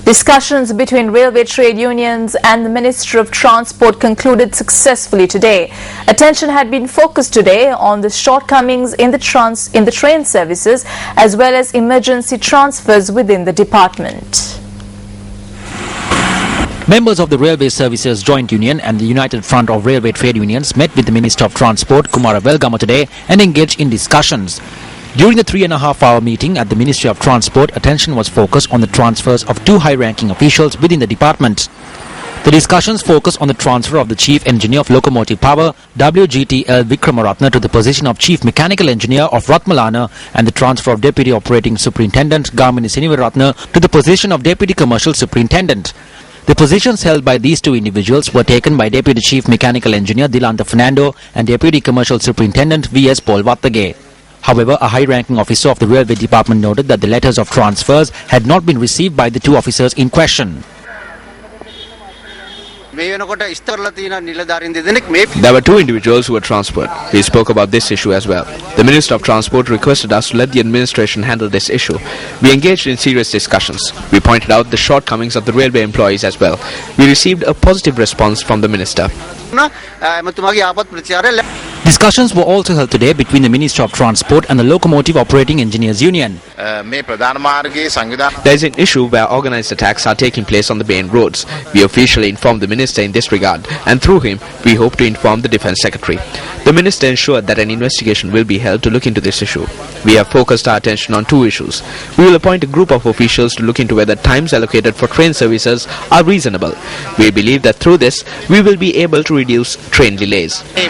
Discussions between railway trade unions and the Minister of Transport concluded successfully today. Attention had been focused today on the shortcomings in the train services as well as emergency transfers within the department. Members of the Railway Services Joint Union and the United Front of Railway Trade Unions met with the Minister of Transport, Kumara Welgama, today and engaged in discussions. During the 3.5-hour meeting at the Ministry of Transport, attention was focused on the transfers of two high-ranking officials within the department. The discussions focused on the transfer of the Chief Engineer of Locomotive Power, WGTL Vikramaratna, to the position of Chief Mechanical Engineer of Ratmalana, and the transfer of Deputy Operating Superintendent Gamini Sinivaratna to the position of Deputy Commercial Superintendent. The positions held by these two individuals were taken by Deputy Chief Mechanical Engineer Dilanta Fernando and Deputy Commercial Superintendent V.S. Paul Wattage. However, a high-ranking officer of the Railway Department noted that the letters of transfers had not been received by the two officers in question. There were two individuals who were transferred. We spoke about this issue as well. The Minister of Transport requested us to let the administration handle this issue. We engaged in serious discussions. We pointed out the shortcomings of the railway employees as well. We received a positive response from the Minister. Discussions were also held today between the Minister of Transport and the Locomotive Operating Engineers Union. There is an issue where organised attacks are taking place on the main roads. We officially informed the Minister in this regard, and through him we hope to inform the Defence Secretary. The Minister ensured that an investigation will be held to look into this issue. We have focused our attention on two issues. We will appoint a group of officials to look into whether times allocated for train services are reasonable. We believe that through this we will be able to reduce train delays. There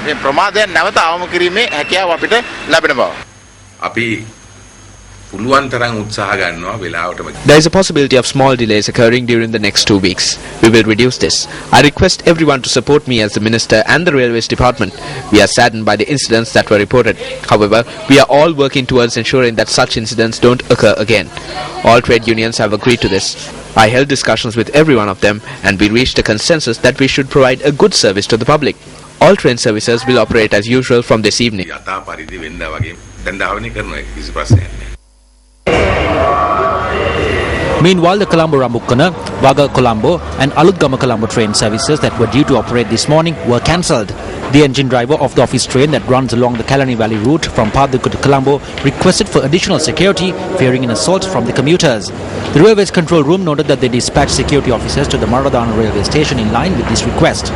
is a possibility of small delays occurring during the next 2 weeks. We will reduce this. I request everyone to support me as the Minister and the Railways Department. We are saddened by the incidents that were reported. However, we are all working towards ensuring that such incidents don't occur again. All trade unions have agreed to this. I held discussions with every one of them and we reached a consensus that we should provide a good service to the public. All train services will operate as usual from this evening. Meanwhile, the Colombo-Rambukkana, Vaga-Colombo and Alutgama-Colombo train services that were due to operate this morning were cancelled. The engine driver of the office train that runs along the Kalani Valley route from Padukku to Colombo requested for additional security, fearing an assault from the commuters. The Railways Control Room noted that they dispatched security officers to the Maradana railway station in line with this request.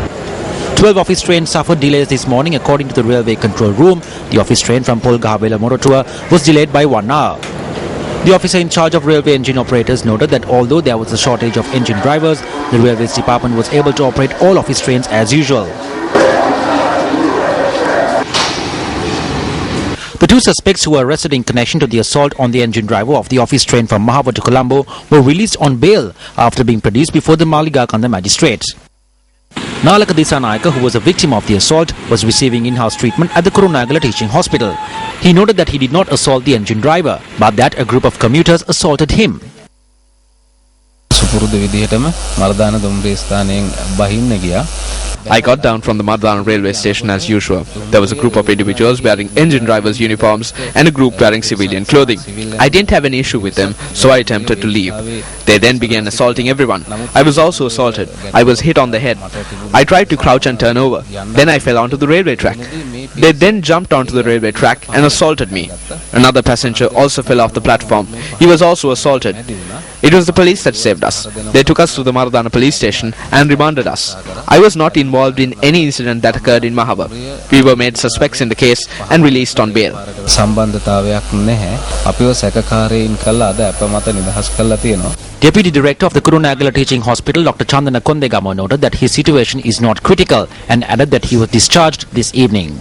12 office trains suffered delays this morning according to the Railway Control Room. The office train from Polgahavela Morotua was delayed by 1 hour. The officer in charge of railway engine operators noted that although there was a shortage of engine drivers, the Railways Department was able to operate all office trains as usual. The two suspects who were arrested in connection to the assault on the engine driver of the office train from Mahava to Colombo were released on bail after being produced before the Maligakanda magistrates. Nalaka Disanayaka, who was a victim of the assault, was receiving in-house treatment at the Kurunagala Teaching Hospital. He noted that he did not assault the engine driver, but that a group of commuters assaulted him. I got down from the Maradana railway station as usual. There was a group of individuals wearing engine drivers' uniforms and a group wearing civilian clothing. I didn't have an issue with them, so I attempted to leave. They then began assaulting everyone. I was also assaulted. I was hit on the head. I tried to crouch and turn over. Then I fell onto the railway track. They then jumped onto the railway track and assaulted me. Another passenger also fell off the platform. He was also assaulted. It was the police that saved us. They took us to the Maradana police station and remanded us. I was not involved in any incident that occurred in Mahava. We were made suspects in the case and released on bail. Deputy Director of the Kurunagala Teaching Hospital, Dr. Chandana Kondegama, noted that his situation is not critical and added that he was discharged this evening.